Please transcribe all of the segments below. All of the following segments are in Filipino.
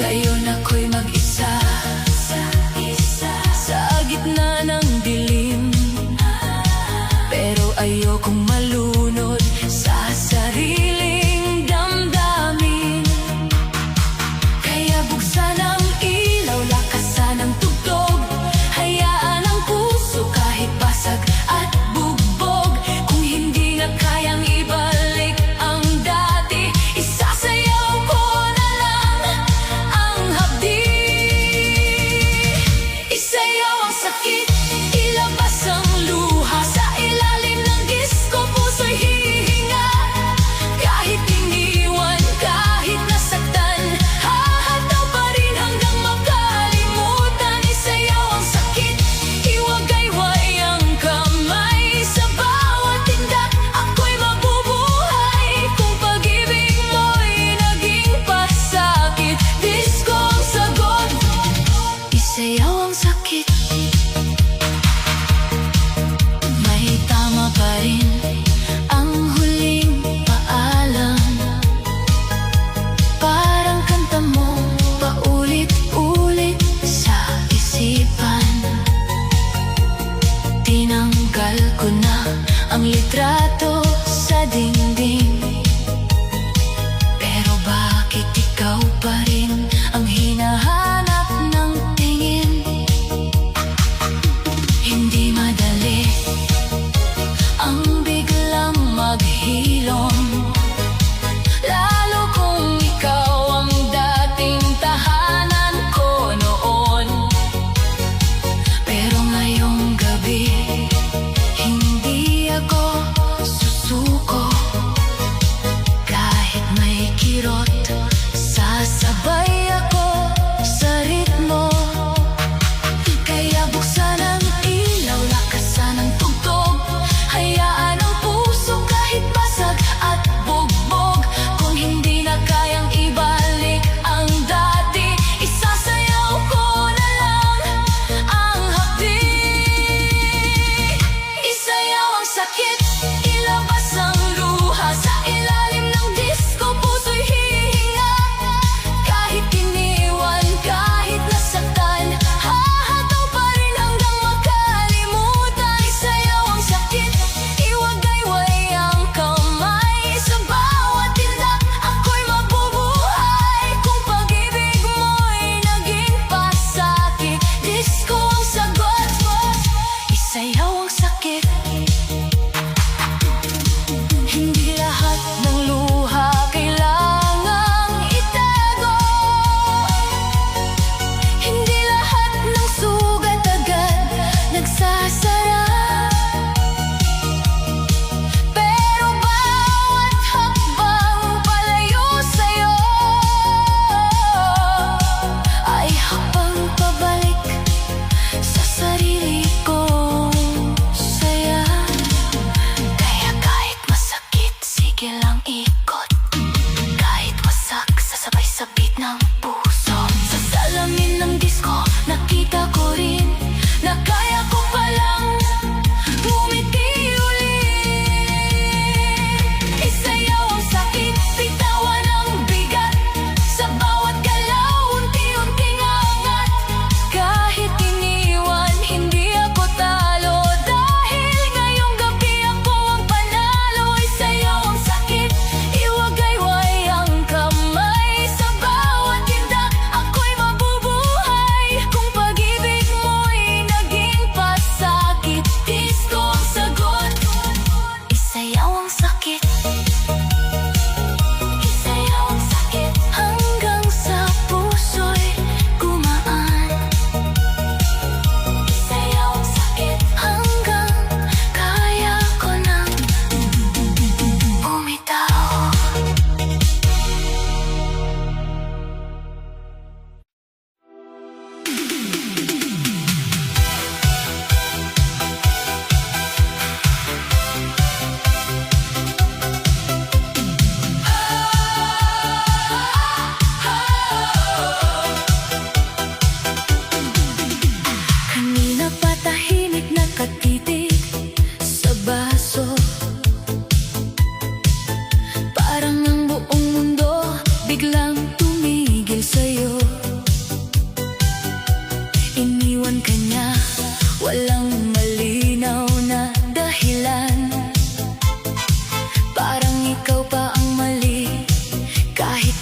Ngayon ako'y mag-isa sa gitna ng dilim, pero ayokong malunod sa sariling damdamin. Kaya buksan ang ilaw, lakasan ang tugtog, hayaan ang puso kahit basag at bugbog. Kung hindi na kayang ibalik ang dati, isasayaw ko na lang ang hapdi.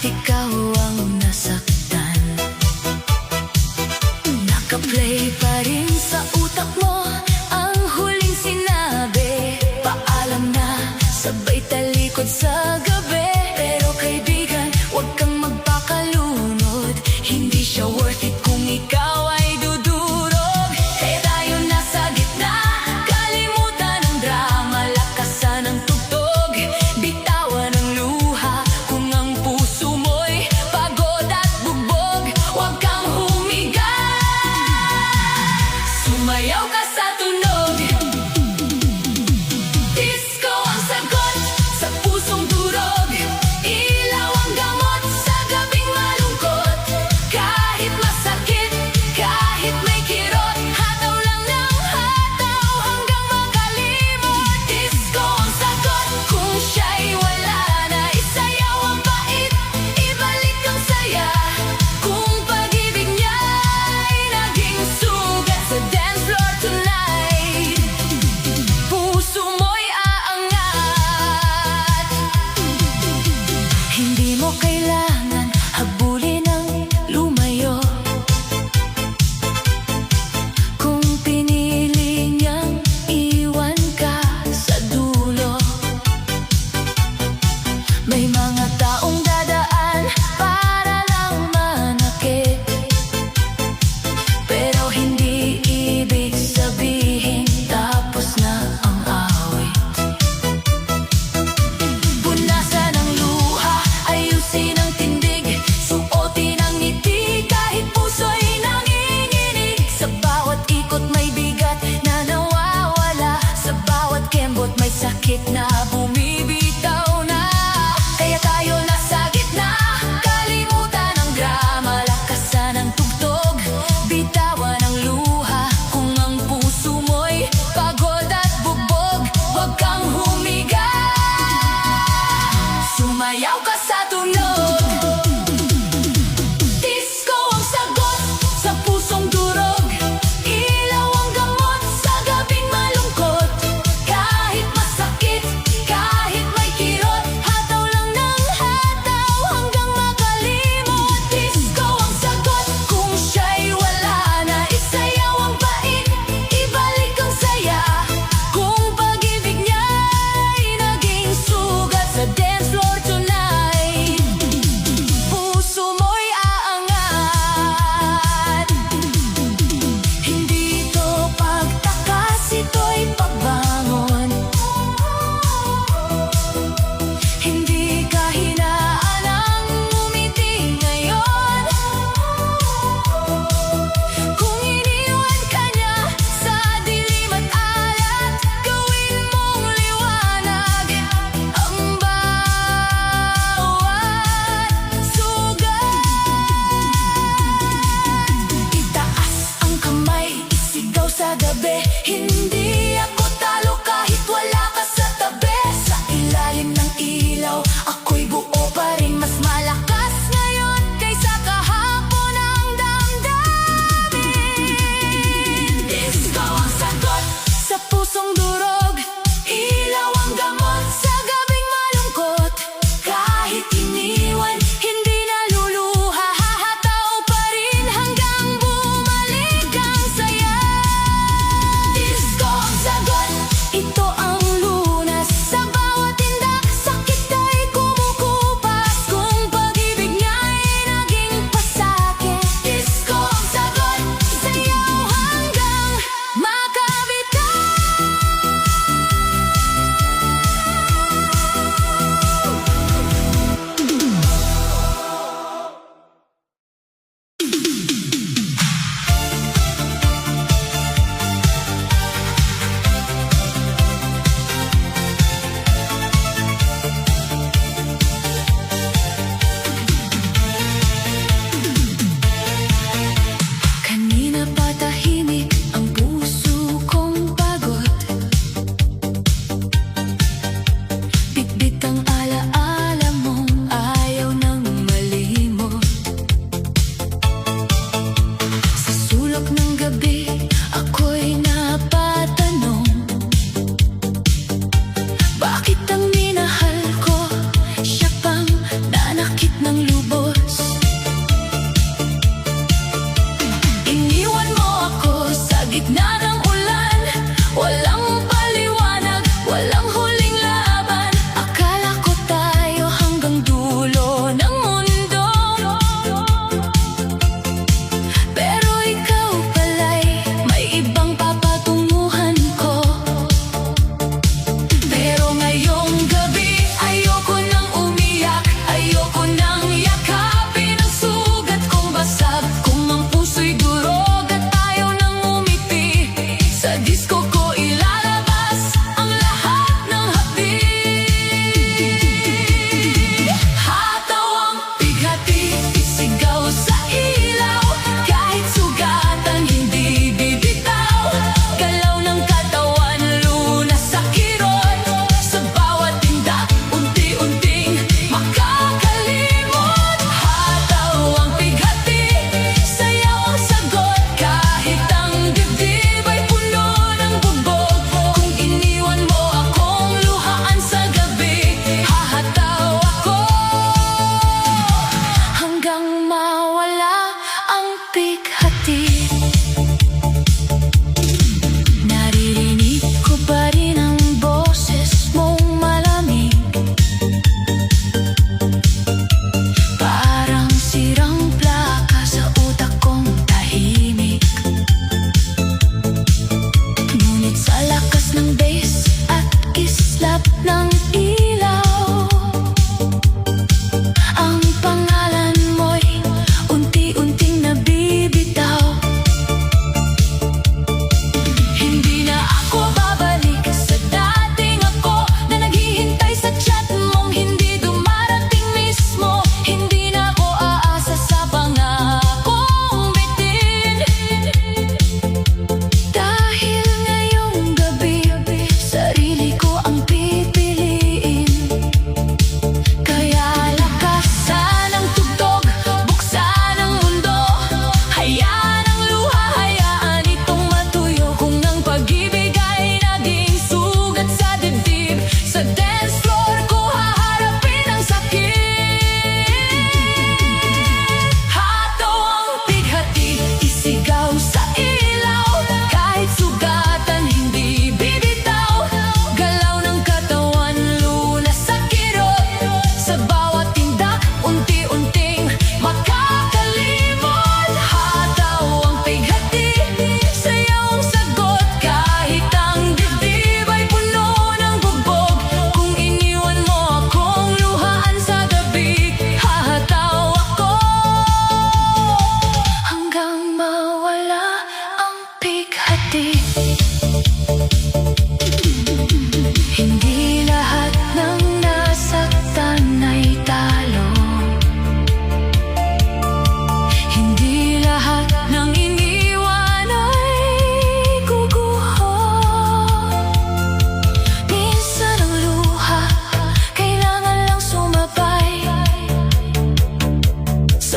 ikaw ang nasaktan. Nakaplay pa rin sa utak mo ang huling sinabi. Paalam na, sabay talikod sa gabi. Pero kaibigan, huwag kang magpakalunod. Hindi siya worth it kung ikaw ay dudurog. Kaya tayo nasa gitna, kalimutan ang drama, lakasan ang tugtog, bitawan ang luha kung ang puso mo'y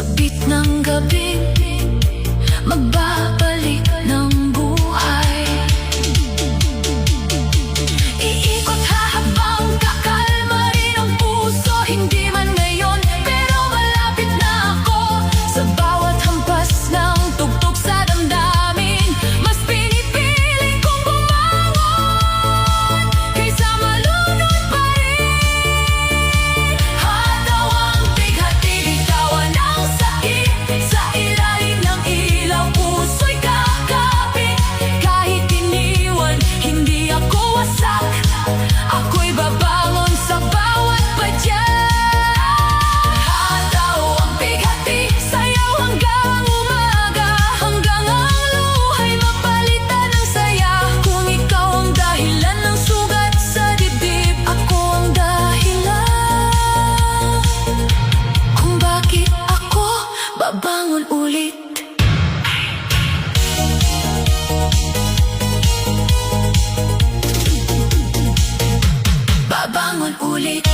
sabit ng gabi, magbabalik ng buhay. Iikot hahabang kakalma rin ang puso. Hindi man ngayon, pero malapit na ako. Sa bawat hampas ng tugtog sa damdamin, mas pinipili kong bumangon kaysa malunod pa rin. Hataw ang bighati, bitawan ang sakit. Sa ilalim ng ilaw, puso'y kakapit. Kahit iniwan, hindi ako wasak. Ako'y babangon sa bawat padyak. Hataw ang bighati, sayaw hanggang umaga, hanggang ang luha'y mapalitan ng saya. Kung ikaw ang dahilan ng sugat sa dibdib, ako ang dahilan kung bakit ako babangon ulit. Babangon ulit.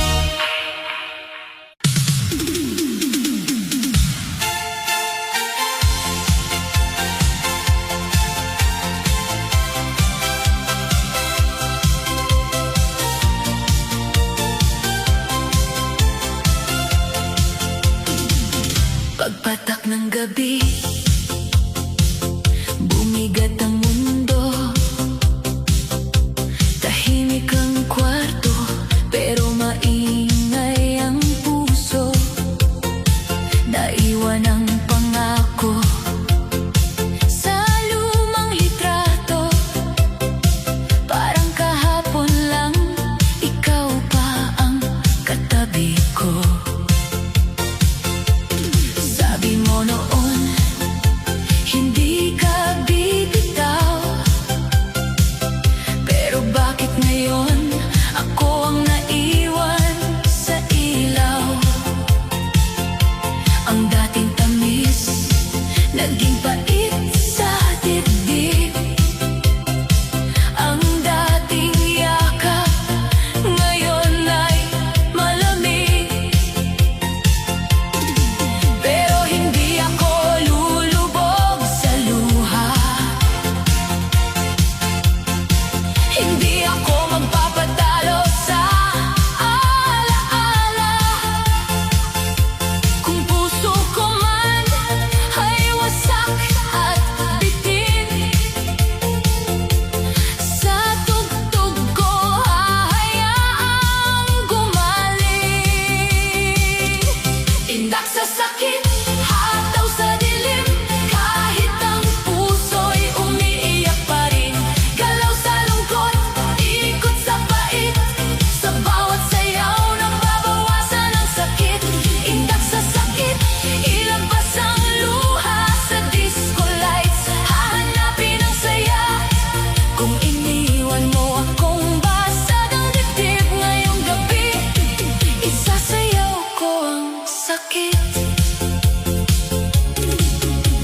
Pagpatak ng gabi, bumigat ang mundo. Tahimik ang kwarto, pero maingay ang puso. Naiwan ang pangako sa lumang litrato. Parang kahapon lang, ikaw pa ang katabi ko. Sabi mo noon, hindi ka bibitaw. Pero bakit ngayon, ako ang naiwan sa ilaw? Ang dating tamis, naging pait sa dibdib. Ang dating yakap, ngayon ay malamig. Pero hindi ako lulubog sa luha. Hindi ako magpapatalo sa alaala. Kung puso ko man ay wasak at bitin, sa tugtog ko hahayaang gumaling. Indak sa sakit, hataw sa dilim, kahit ang puso'y umiiyak pa rin. Galaw sa lungkot, ikot sa pait, sa bawat sayaw nababawasan ang sakit. Indak sa sakit, ilabas ang luha sa disco lights. Hahanapin ang saya kung iniwan mo akong basag ang dibdib. Ngayong gabi, isasayaw ko ang sakit.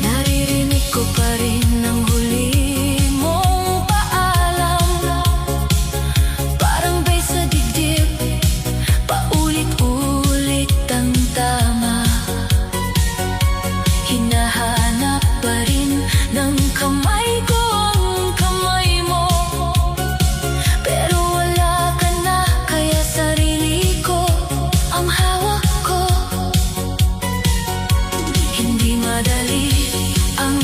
Naririnig ko pa rin ang huli mong paalam. Parang bay sa dibdib, paulit-ulit ang tama. Hinahanap pa rin ng kamay ko ang kamay mo. Pero wala ka na, kaya sarili ko ang hawak ko. Hindi madali ang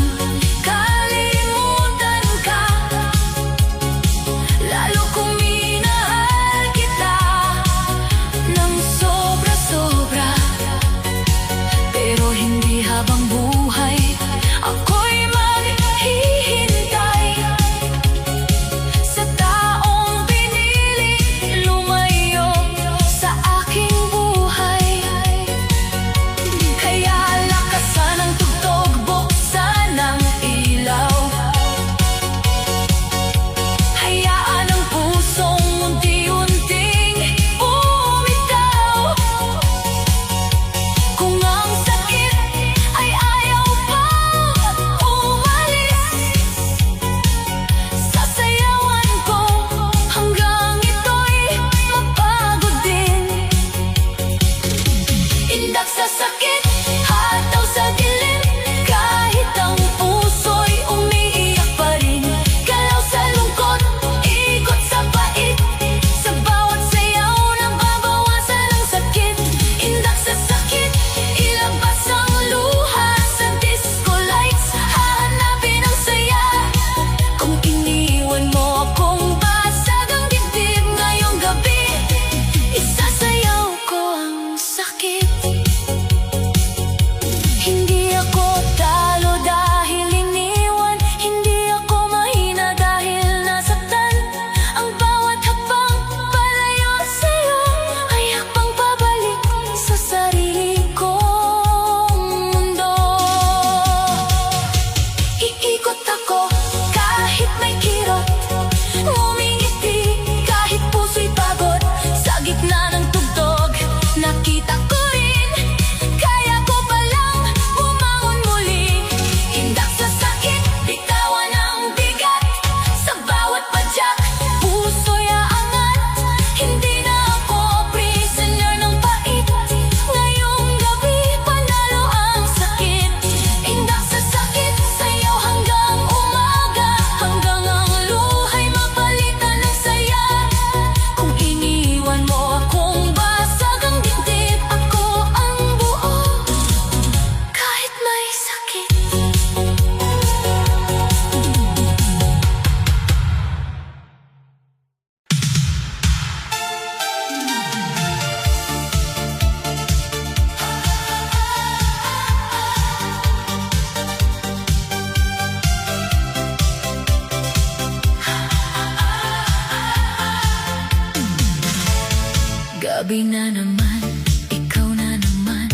Gabi na naman, ikaw na naman,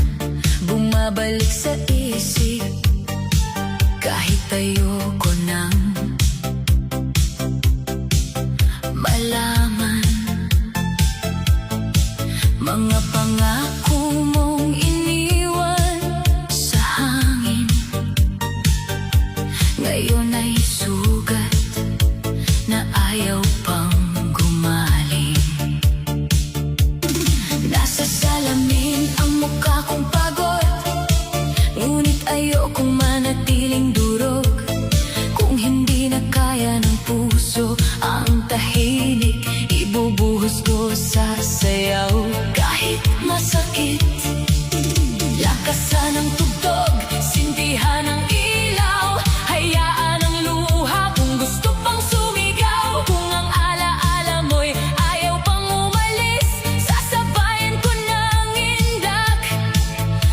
bumabalik sa isip. Kahit ayoko nang malaman mga pangako mong iniwan sa hangin. Ngayon ay sugat na ayaw pang gumaling. Nasa salamin ang mukha kong pagod, ngunit ayokong manatiling durog. Kung hindi na kaya ng puso ang tahimik, ibubuhos ko sa sayaw. Kahit masakit, lakasan ang tugtog, sindihan ang ilaw, hayaan ang luha kung gusto pang sumigaw. Kung ang alaala mo'y ayaw pang umalis, sasabayan ko ng indak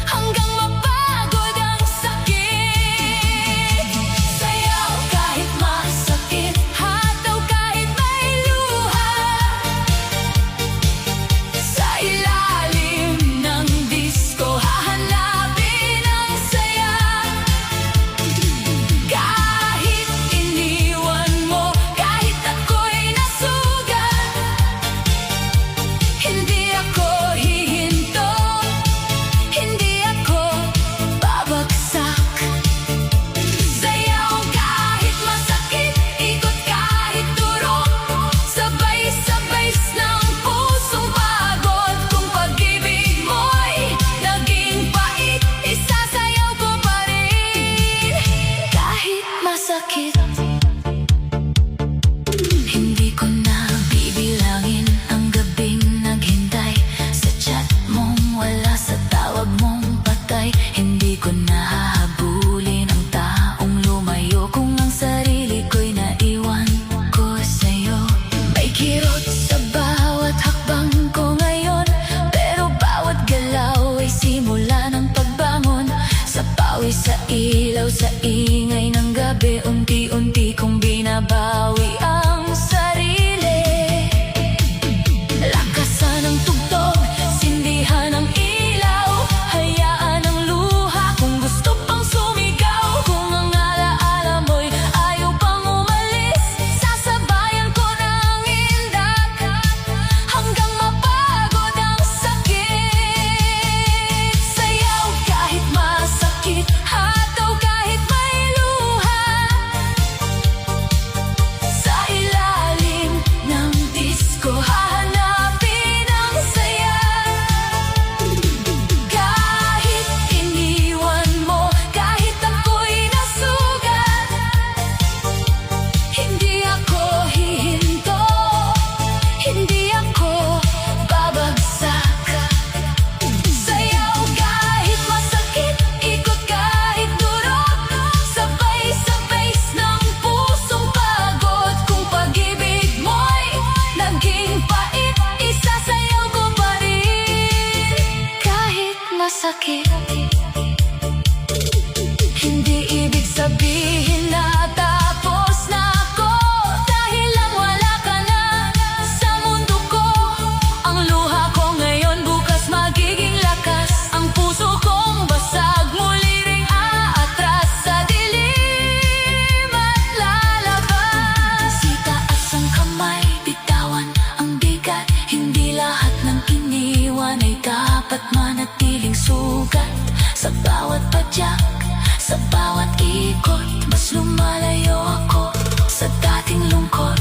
hanggang mapagod ang sakit. Sayaw kahit masakit, hataw kahit may luha, sa ilalim ng disco hahanapin ang saya. Kahit iniwan mo, kahit ako'y nasugat, hindi ako hihinto, hindi ako babagsak. Sayaw kahit masakit, ikot kahit turok, sabay-sabay ng pusong pagod. Kung pag-ibig mo'y naging pait, isasayaw ko pa rin. Kahit masakit, hindi ko na bibilangin ang gabing naghintay sa chat mong wala, sa tawag mong patay. Hindi ko na hahabulin ang taong lumayo kung ang sarili ko'y naiwan ko sa'yo. May kirot sa bawat hakbang ko ngayon, pero bawat galaw ay simula ng pagbangon. Sa pawis, sa ilaw, sa ingay ng gabi, unti-unti kong binabawi ang sarili. Lakasan ang tugtog, sindihan ang ilaw, hayaan ang luha kung gusto pang sumigaw. Kung ang alaala mo'y ayaw pang umalis, sasabayan ko ng indak hanggang mapagod ang sakit. Sayaw kahit masakit, hataw kahit may luha, sa ilalim ng disco hahanapin ang saya. Kahit iniwan mo, kahit ako'y nasugat, hindi ako hihinto, hindi ako babagsak. Sayaw kahit masakit, ikot kahit durog, sabay-sabay ng pusong pagod. Kung pag-ibig mo'y naging pait, isasayaw ko pa rin. Kahit masakit, hindi ibig sabihin na tapos na ako. Dahil lang wala ka na sa mundo ko, ang luha ko ngayon bukas magiging lakas. Ang puso kong basag muli ring aatras sa dilim at lalabas. Itaas ang kamay, bitawan ang bigat, hindi lahat ng iniwan ay dapat manatiling sugat. Sa bawat padyak, sa bawat ikot, mas lumalayo ako sa dating lungkot.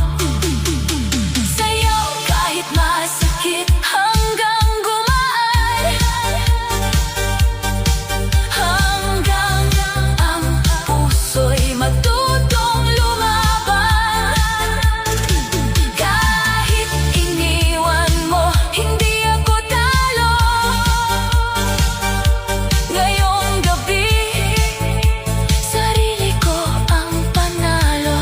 Sayaw kahit masakit hanggang gumaan, hanggang ang puso'y matutong lumaban. Kahit iniwan mo, hindi ako talo. Ngayong gabi, sarili ko ang panalo.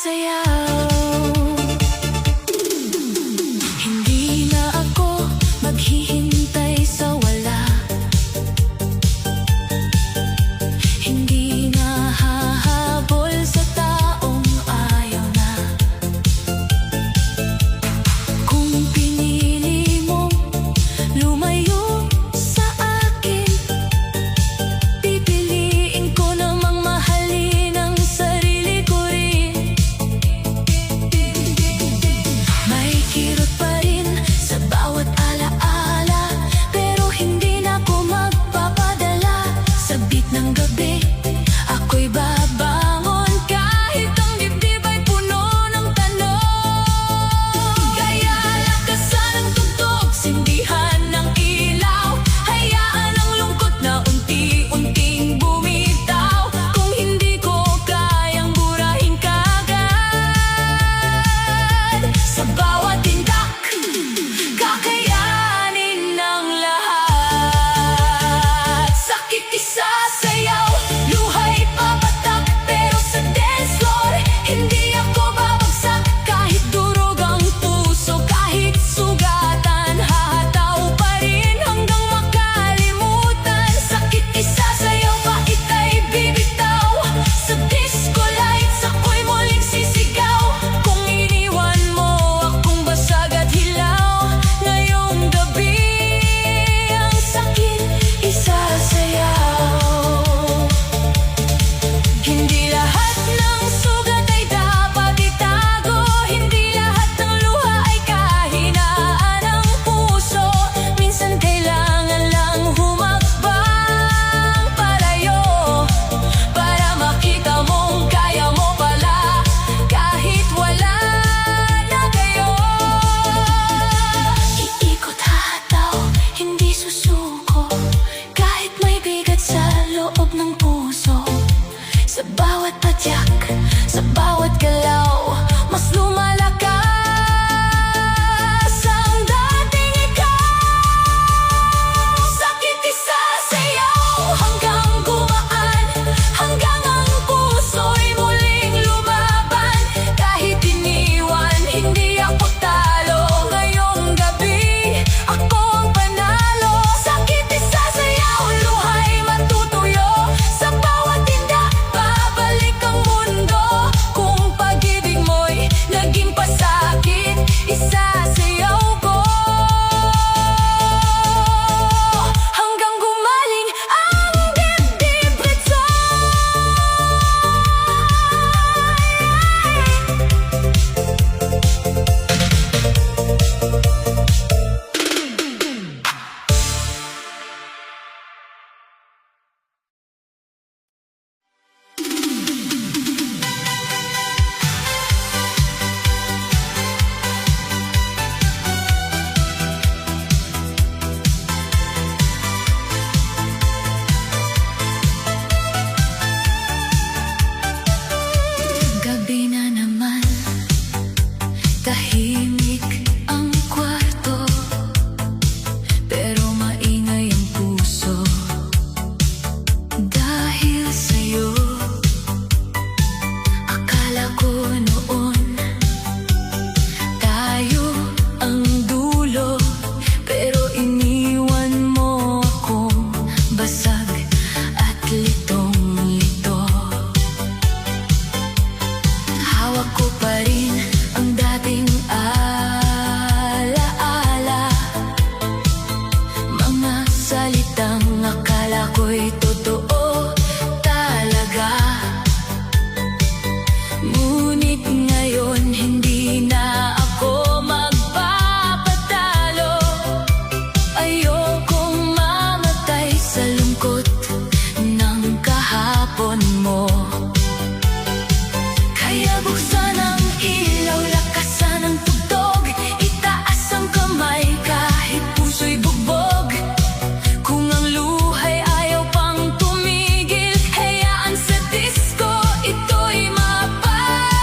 sayaw. Hindi na ako maghihintay sa wala. Hindi na hahabol sa taong ayaw na. Kung pinili mong lumayo sa akin, pipiliin ko namang mahalin ang sarili ko rin. May kirot pa rin sa bawat alaala, pero hindi na ako magpapadala. Sa beat ng gabi, ako'y babangon kahit ang dibdib ay puno ng tanong. Kaya lakasan ang tugtog, sindihan ng ilaw, hayaan ang lungkot na unti-unting bumitaw. Kung hindi ko kayang burahin kagad, sa bawat tindak, kakayanin ng lahat. Sakit isasayaw, luha'y papatak, pero sa dance floor, hindi ako babagsak. Kahit durog ang puso, kahit sugatan, hahataw pa rin hanggang makalimutan. Sakit isasayaw, pait ay bibitaw, sa disco lights ako'y muling sisigaw. Kung iniwan mo akong basag at hilaw, ngayong gabi ang sakit isasayaw. Hindi lahat ng sugat ay dapat itago, hindi lahat ng luha ay kahinaan ng puso. Minsan kailangan lang humakbang palayo, para makita mong kaya mo pala kahit wala na kayo. Iikot hataw, hindi susuko, kahit may bigat sa loob ng puso. Sa bawat padyak, sa bawat galaw, mas lumalakas ang dating ikaw. Sakit isasayaw hanggang gumaan, hanggang ang puso'y muling lumaban. Kahit iniwan, hindi ako talo, ngayong gabi ako ang panalo. Sakit isasayaw, luha'y matutuyo, sa bawat tinda babalik ang mundo. Kung pag-ibig mo'y naging pasakit, isasayaw ko hanggang gumaling ang dibdib nito. Gabi na naman, tahimik ang kwarto, pero maingay ang puso. Dahil sa'yo, akala ko noon tayo ang dulo, pero iniwan mo akong basag at litong-lito. Hawak ko pa rin ang dating alaala, mga salitang akala ko'y totoo talaga. Ngunit ngayon hindi na ako magpapatalo. Ayokong mamatay sa lungkot ng kahapon mo. Kaya buksan ang ilaw, lakasan ang tugtog, itaas ang kamay kahit puso'y bugbog. Kung ang luha'y ayaw pang tumigil, hayaan sa disco ito'y mapag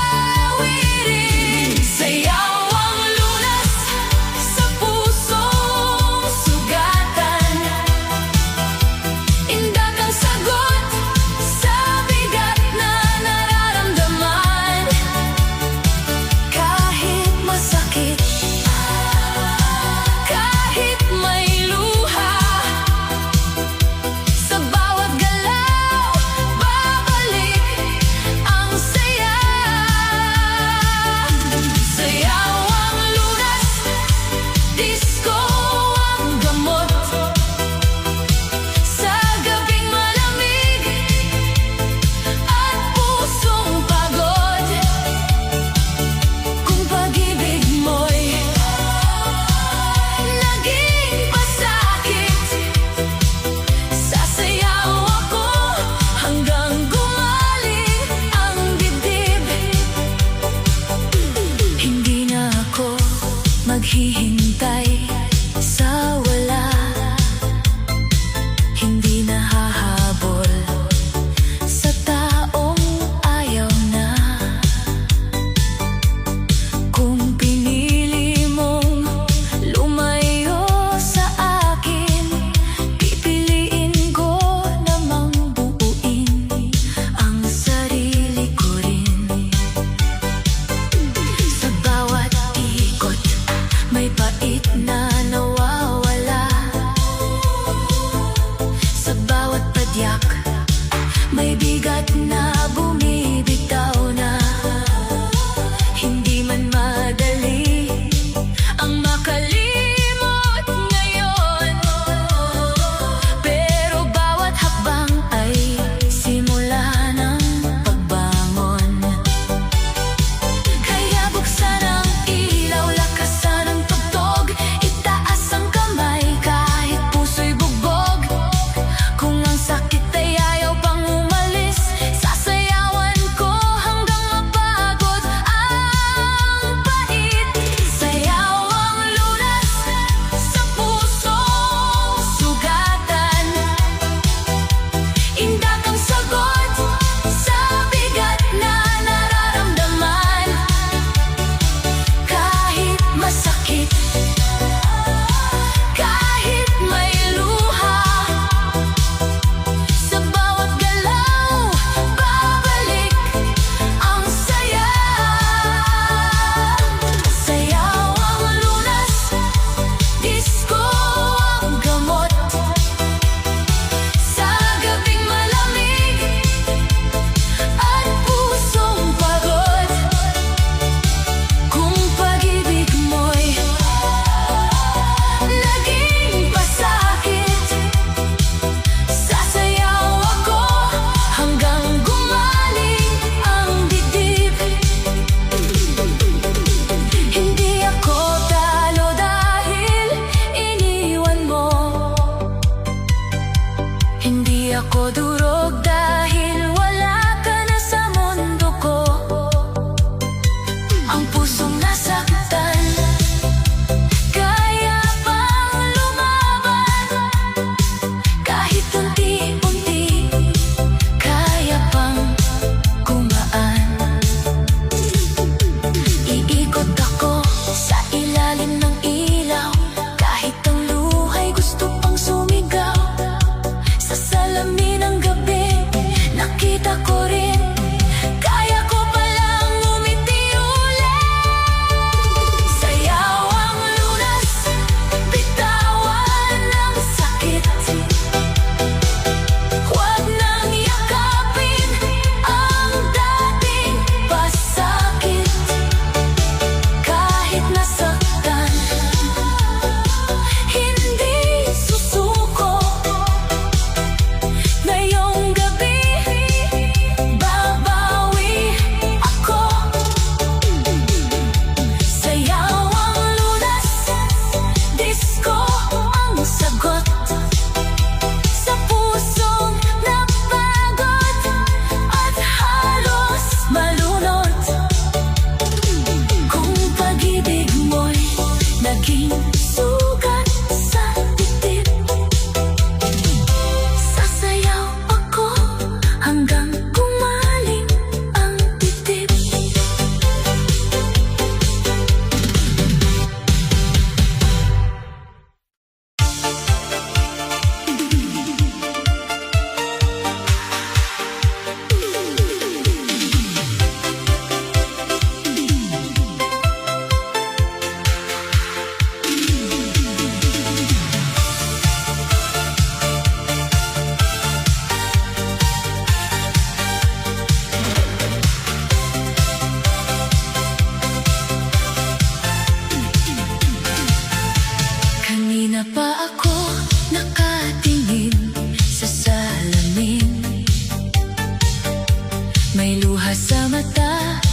May luha sa mata,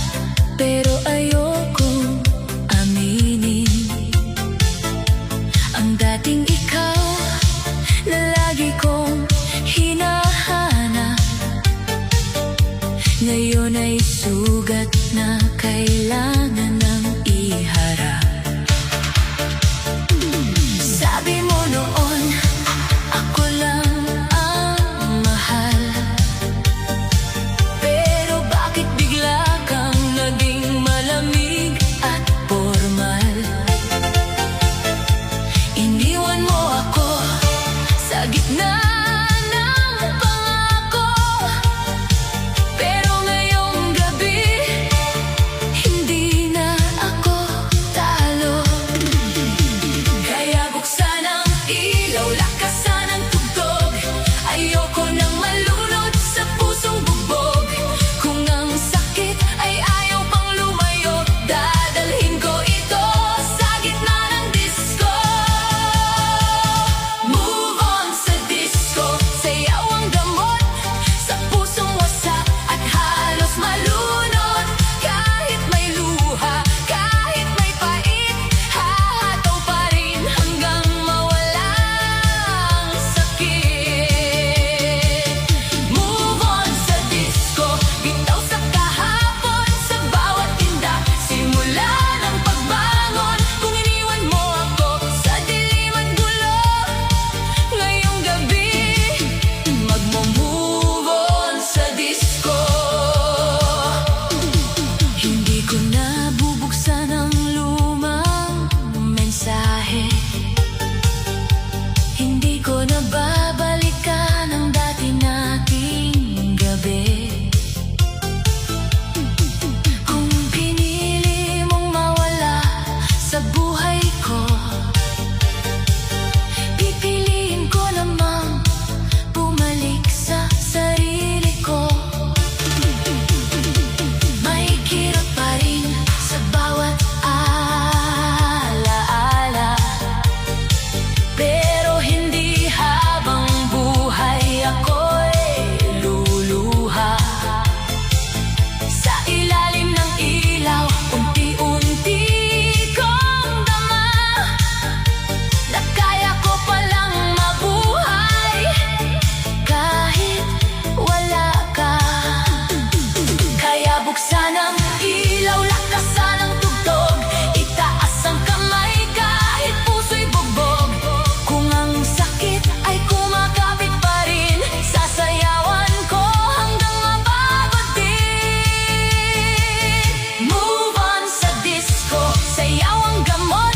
pero ayokong aminin ang dating ikaw na lagi kong hinahanap. Ngayon ay sugat na kailangan ng iharap. Sabi mo noon, ako lang ang mahal. Pero bakit bigla kang naging malamig at formal? Iniwan mo ako sa gitna ng pangako. Pero ngayong gabi, hindi na ako talo. Kaya buksan ang ilaw, lakasan ang tugtog. Ayoko nang malunod sa pusong bugbog. Kung ang sakit ay ayaw pang lumayo, dadalhin ko ito sa gitna ng disco. Move on sa disco, sayaw ang gamot sa pusong wasak at halos malunod. Kahit may luha, kahit may pait, hahataw pa rin hanggang mawala ang sakit. Move on sa disco, bitaw sa kahapon, sa bawat tinda, simula ng pagbangon. Kung iniwan mo ako sa dilim at gulo, ngayong gabi, magmo-move on sa disco. Hindi ko na bubuksan ang lumang mensahe. Hindi ko na babalikan ang dati nating gabi. Kung pinili mong mawala sa buhay ko, pipiliin ko namang bumalik sa sarili ko. May kirot pa rin sa bawat alaala, pero hindi habang buhay ako'y luluha. Sa ilalim ng ilaw, unti-unti kong dama na kaya ko palang mabuhay kahit wala ka. Kaya buksan ang ilaw, lakasan ang tugtog, itaas ang kamay kahit puso'y bugbog. Kung ang sakit ay kumakapit pa rin, sasayawan ko hanggang mapagod din. Move on sa disco, sayaw ang gamot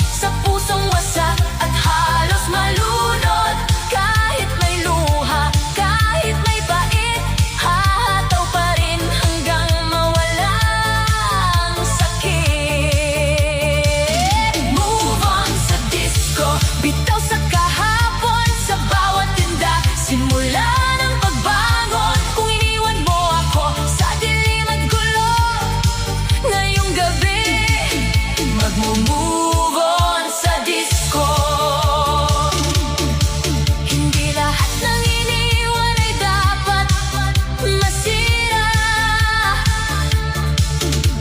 sa pusong wasak at halos malunod. Kahit may luha, kahit may pait, hahataw pa rin hanggang mawala ang sakit. Move on sa disco, bitaw sa kahapon, sa bawat tinda, simula ng pagbangon. Kung iniwan mo ako sa dilim at gulo, ngayong gabi, magmo-move on sa disco. Hindi lahat ng iniwan ay dapat masira.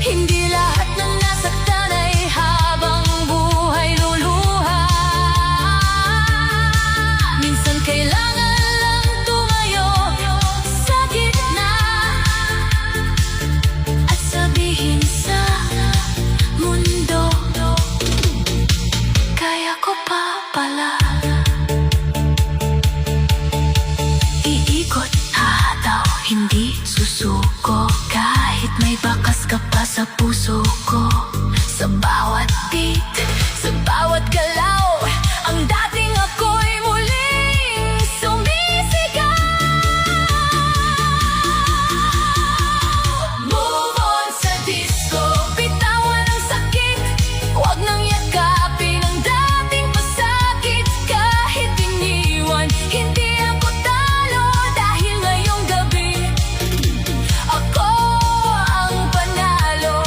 Hindi lahat ng nasaktan ay habang buhay luluha. Minsan kailangan lang tumayo sa gitna at sabihin sa mundo, kaya ko pa pala. Iikot, hahataw, hindi susuko. Kahit may bakas ka pa sa puso ko, sa bawat beat, sa bawat galaw, ang dating ako'y muling sumisigaw. Move on sa disco, bitawan ang sakit, huwag nang yakapin ang dating pasakit. Kahit iniwan, hindi ako talo, dahil ngayong gabi, ako ang panalo.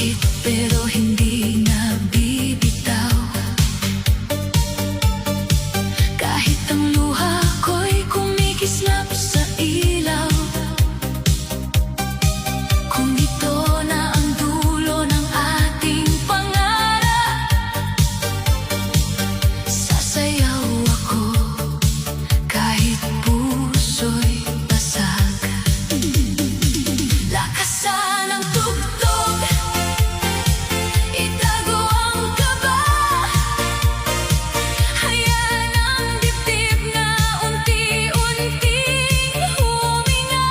Masakit pero hindi nabibitaw. Kahit ang luha ko'y kumikislap sa ilaw. Kung ito na ang dulo ng ating pangarap, sasayaw ako kahit puso'y basag. Lakasan ang tugtog, itago ang kaba. Hayaan ang dibdib na unti-unting huminga.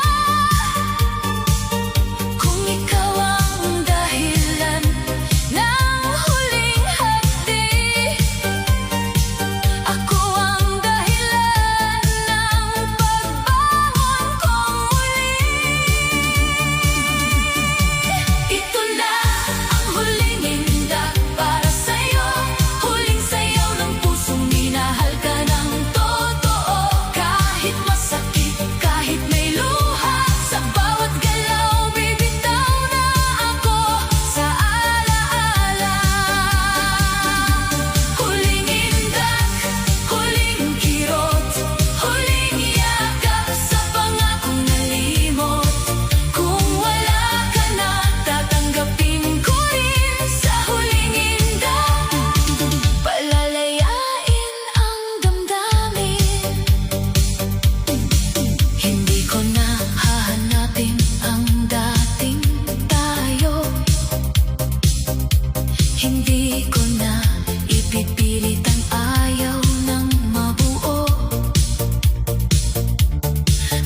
Kung ikaw ang dahilan ng huling hapdi, ako ang dahilan ng pagbangon kong muli. Ito na ang huling indak para sa'yo, huling sayaw ng pusong minahal ka ng totoo. Kahit masakit, kahit may luha, sa bawat galaw bibitaw na ako sa alaala. Huling indak, huling kirot, huling yakap sa pangakong nalimot. Kung wala ka na, tatanggapin ko rin sa huling indak. Palalayain ang damdamin, hindi ko na hahanapin ang dating tayo. Hindi ko na ipipilit ang ayaw ng mabuo.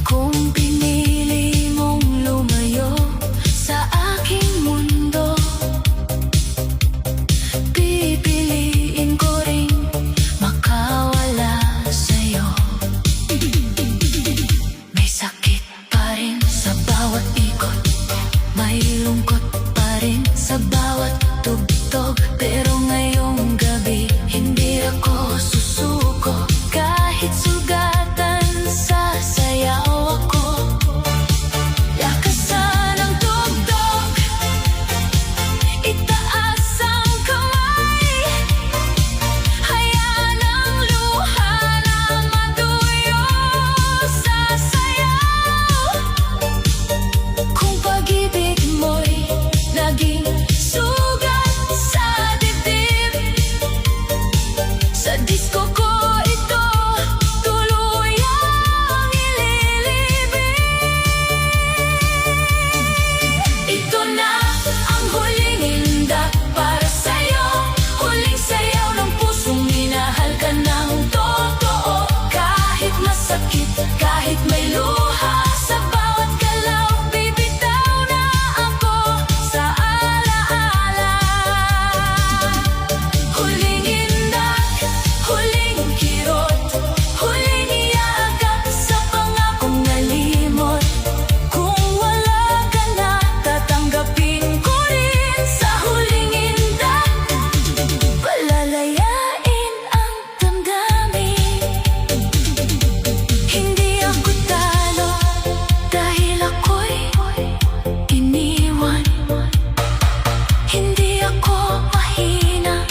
Kung pinili mong lumayo sa aking mundo, pipiliin ko ring makawala sa'yo. May sakit pa rin sa bawat ikot, may lungkot pa rin sa bawat tugtog. Pero ngayong gabi, hindi ako susuko. Kahit sugatan, sasayaw ako. Lakasan ang tugtog, itaas ang kamay. Hayaan ang luha na maduyo sa sayaw. Kung pag-ibig mo'y naging sugat sa dibdib, sa disko ko ito tuluyang ililibing. Ito na ang huling indak para sa'yo, huling sayaw ng pusong minahal ka ng totoo. Kahit masakit, kahit may luha, sa bawat galaw bibitaw na ako sa alaala. Huling indak, huling kirot, huling yakap sa pangakong nalimot. Kung wala ka na, tatanggapin ko rin sa huling indak. Palalayain ang damdamin, hindi ako talo dahil ako'y iniwan. Hindi ako mahina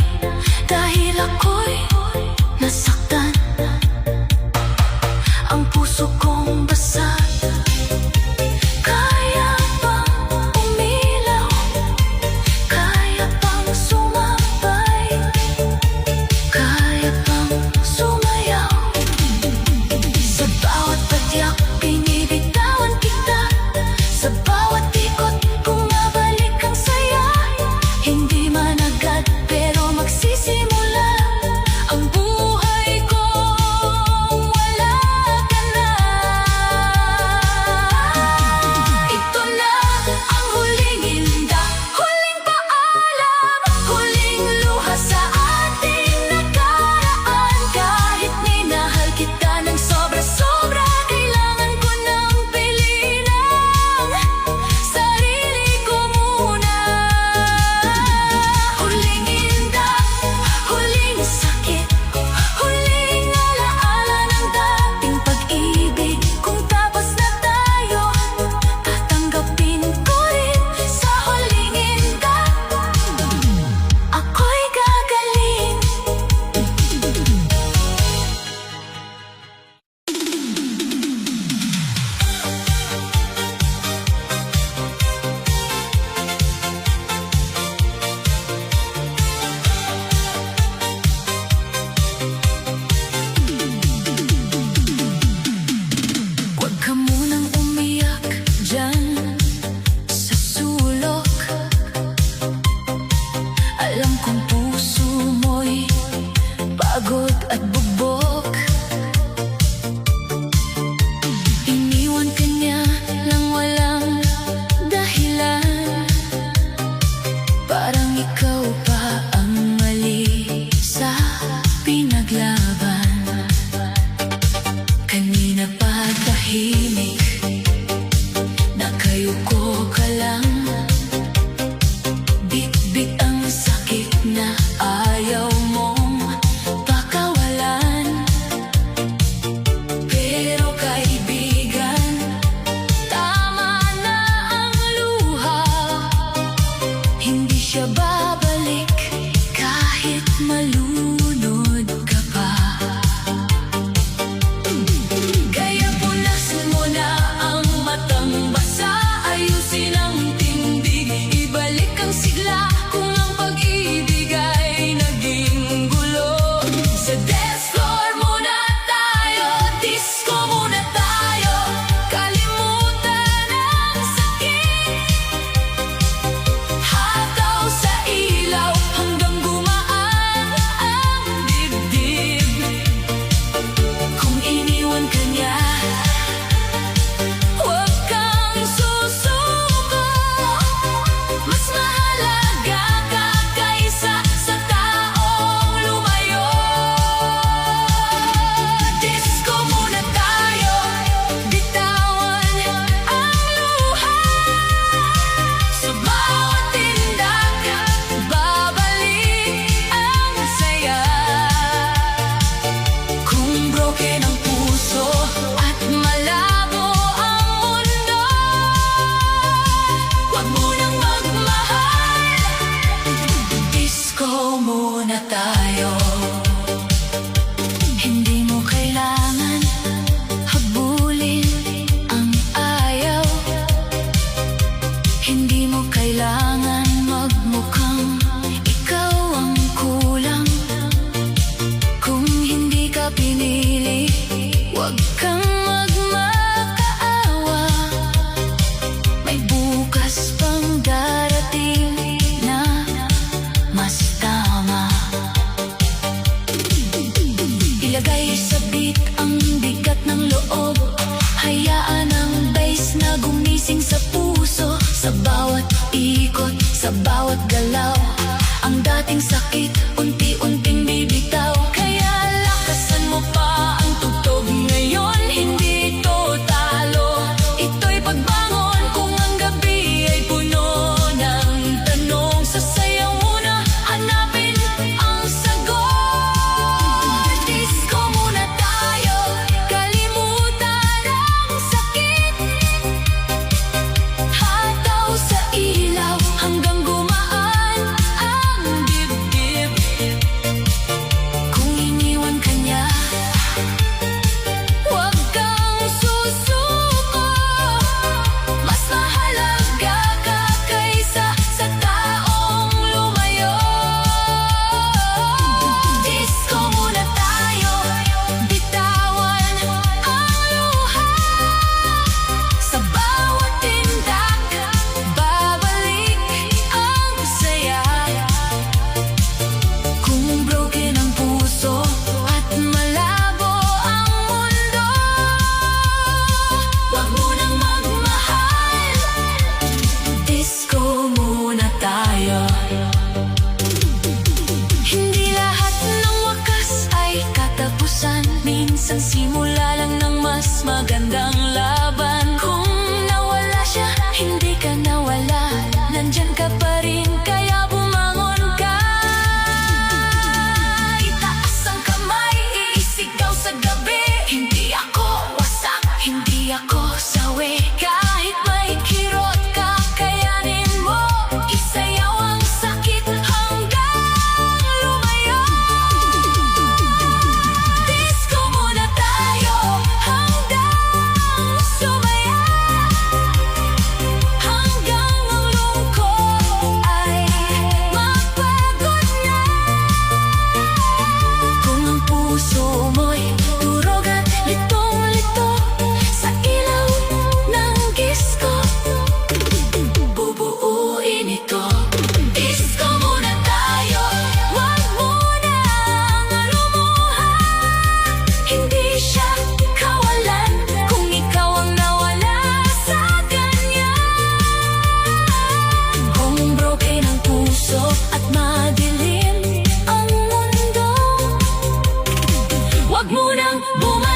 dahil ako'y nasaktan. Ang puso kong basag, kaya bang umilaw? Kaya bang sumabay? Kaya bang sumayaw? Sa bawat padyak, binibitawan kita. Sa bawat ikot, bumabalik ang saya. Hindi man agad, pero magsisimula at bugbog. Iniwan ka niya lang walang dahilan, parang ikaw pa ang mali sa pinaglaban. Kanina pa tahimik, nakayuko ka lang. Bit-bit ang sakit na ayaw mong pakawalan. Pero kaibigan, tama na ang luha. Hindi siya babalik kahit malunod ka pa. Kaya punasan mo na ang matang basa, ayusin ang tindig, ibalik ang sigla kung ang pag-ibig ay naging gulo. Sa dance floor muna tayo, disco muna tayo, kalimutan ang sakit. Hataw sa ilaw hanggang gumaan ang dibdib. Kung iniwan ka niya, huwag kang susuko. Mas mahalaga ka kaysa sa taong lumayo. Disco muna tayo, bitawan ang luha. Sa bawat tindak, babalik ang saya. Kung broken ang puso at malabo ang mundo, huwag mo nang magmahal. Disco muna tayo. Hindi mo kailangan habulin ang ayaw. Hindi mo kailangan magmukhang ikaw ang kulang. Kung hindi ka pinili, huwag kang magmakaawa. May bukas pang darating na mas tama. Ilagay sa beat ang bigat ng loob, hayaan ang bass na gumising sa puso. Sa bawat ikot, sa bawat galaw, ang dating sakit unti-unting bibitaw. Kaya lakasan mo pa ang tugtog ngayon, hindi ito talo, ito'y pagbangon. Kung ang gabi ay puno ng tanong, sasayaw muna, hanapin ang sagot. Disco muna tayo, kalimutan ang sakit. Hataw sa ilaw hanggang gumaan Huwag mo nang bumalik.